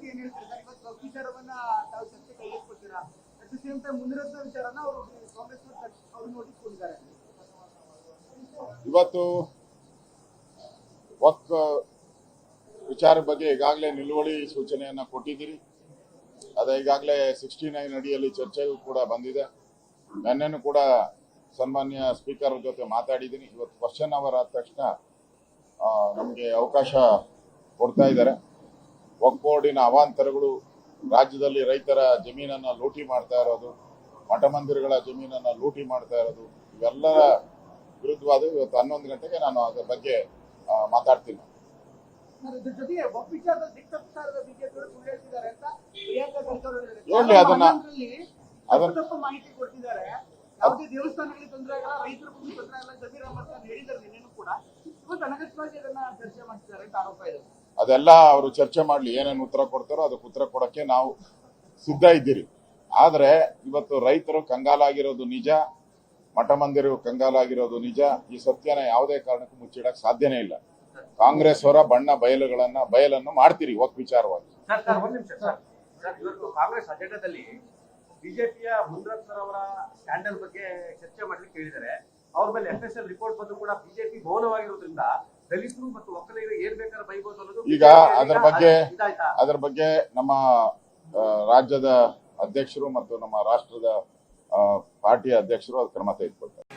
ಬಗ್ಗೆ ಏನ್ ಹೇಳ್ತೀರಾ ಸರ್? ಇವತ್ತು ವಿಚಾರವನ್ನ ತಾವು ಚರ್ಚೆ ಕೈಗೆತ್ತಿಕೊಳ್ತೀರಾ? ಅಟ್ ದ ಸೇಮ್ ಟೈಮ್ ಮುಂದಿರೋ ವಿಚಾರನ ಅವರು ಕಾಂಗ್ರೆಸ್ ಅವರು ನೋಟಿಸ್ ಕೊಟ್ಟಿದ್ದಾರೆ. ಇವತ್ತು ವಕ್ಫ್ ವಿಚಾರ ಬಗ್ಗೆ ಈಗಾಗಲೇ ನಿಲುವಳಿ ಸೂಚನೆಯನ್ನ ಕೊಟ್ಟಿದ್ದೀರಿ. ಅದ ಈಗಾಗಲೇ 69 ಅಡಿಯಲ್ಲಿ ಚರ್ಚೆಗೂ ಕೂಡ ಬಂದಿದೆ. ನೆನ್ನೆನೂ ಕೂಡ ಸನ್ಮಾನ್ಯ ಸ್ಪೀಕರ್ ಜೊತೆ ಮಾತಾಡಿದ್ದೀನಿ. ಇವತ್ತು ಕ್ವಶನ್ ಅವರ್ ಆದ ತಕ್ಷಣ ನಮಗೆ ಅವಕಾಶ ಕೊಡ್ತಾ ಇದ್ದಾರೆ. ವಕ್ಫ್ ಬೋರ್ಡಿನ ಅವಾಂತರಗಳು, ರಾಜ್ಯದಲ್ಲಿ ರೈತರ ಜಮೀನನ್ನು ಲೂಟಿ ಮಾಡ್ತಾ ಇರೋದು, ಮಠ ಮಂದಿರಗಳ ಜಮೀನನ್ನು ಲೂಟಿ ಮಾಡ್ತಾ ಇರೋದು, ಇವೆಲ್ಲರ ವಿರುದ್ಧವಾದ ಇವತ್ತು 11 ಗಂಟೆಗೆ ನಾನು ಅದರ ಬಗ್ಗೆ ಮಾತಾಡ್ತೀನಿ. ಜೊತೆಗೆ ವಕ್ಫ್ ವಿಚಾರದಲ್ಲಿ ದಿಕ್ತಪ್ಪಿಸಾರದ ಬಿಜೆಪಿಯವರು ಸುಳ್ಳು ಹೇಳ್ತಿದ್ದಾರೆ ಅಂತ ಪ್ರಿಯಾಂಕಾ ಖರ್ಗೆ ಹೇಳಿ ಅದನ್ನ ಮಾಹಿತಿ ಕೊಡ್ತಿದ್ದಾರೆ. ಯಾವುದೇ ದೇವಸ್ಥಾನಗಳಿಗೆ ತೊಂದರೆ ಆಗಲ್ಲ, ರೈತರ ಭೂಮಿ ತೊಂದರೆ ಆಗಲ್ಲ, ಜಮೀರ್ ಅಹಮದ್ ಖಾನ್ ಹೇಳಿದ್ದಾರೆ ನಿನ್ನೆನೂ ಕೂಡ. ಇವತ್ತು ಅನಗತ್ಯವಾಗಿ ಅದನ್ನ ಚರ್ಚೆ ಮಾಡ್ತಿದ್ದಾರೆ ಅಂತ ಆರೋಪ ಇದೆ. ಅದೆಲ್ಲ ಅವರು ಚರ್ಚೆ ಮಾಡ್ಲಿ, ಏನೇನು ಉತ್ತರ ಕೊಡ್ತಾರೋ ಅದಕ್ಕೆ ಉತ್ತರ ಕೊಡಕ್ಕೆ ನಾವು ಸಿದ್ಧ ಇದ್ದೀರಿ. ಆದ್ರೆ ಇವತ್ತು ರೈತರು ಕಂಗಾಲಾಗಿರೋದು ನಿಜ, ಮಠ ಮಂದಿರ ಕಂಗಾಲಾಗಿರೋದು ನಿಜ. ಈ ಸತ್ಯನ ಯಾವುದೇ ಕಾರಣಕ್ಕೂ ಮುಚ್ಚಿಡಕ್ ಸಾಧ್ಯನೇ ಇಲ್ಲ. ಕಾಂಗ್ರೆಸ್ ಅವರ ಬಣ್ಣ ಬಯಲನ್ನು ಮಾಡ್ತೀರಿ ವಕ್ಫ್ ವಿಚಾರವಾಗಿ. ಇವತ್ತು ಕಾಂಗ್ರೆಸ್ ಅಜೆಂಡಾದಲ್ಲಿ ಬಿಜೆಪಿಯ ಮುನಿರತ್ನ ಸರ್ ಅವರ ಸ್ಕ್ಯಾಂಡಲ್ ಬಗ್ಗೆ ಚರ್ಚೆ ಮಾಡ್ಲಿಕ್ಕೆ ಹೇಳಿದ್ದಾರೆ. ಅವ್ರ ಮೇಲೆ FSL ರಿಪೋರ್ಟ್ ಬಂದು ಕೂಡ ಬಿಜೆಪಿ ಮೌನವಾಗಿರೋದ್ರಿಂದ ದಲಿತರು ಮತ್ತು ಒಕ್ಕಲಿಗರು ಏನ್ ಬೇಕಾದ್ರೆ ಬೈಬೋದು ಅನ್ನೋದು ಈಗ ಅದರ ಬಗ್ಗೆ ನಮ್ಮ ರಾಜ್ಯದ ಅಧ್ಯಕ್ಷರು ಮತ್ತು ನಮ್ಮ ರಾಷ್ಟ್ರದ ಪಾರ್ಟಿಯ ಅಧ್ಯಕ್ಷರು ಅದು ಕ್ರಮ ತೆಗೆದುಕೊಳ್ತಾರೆ.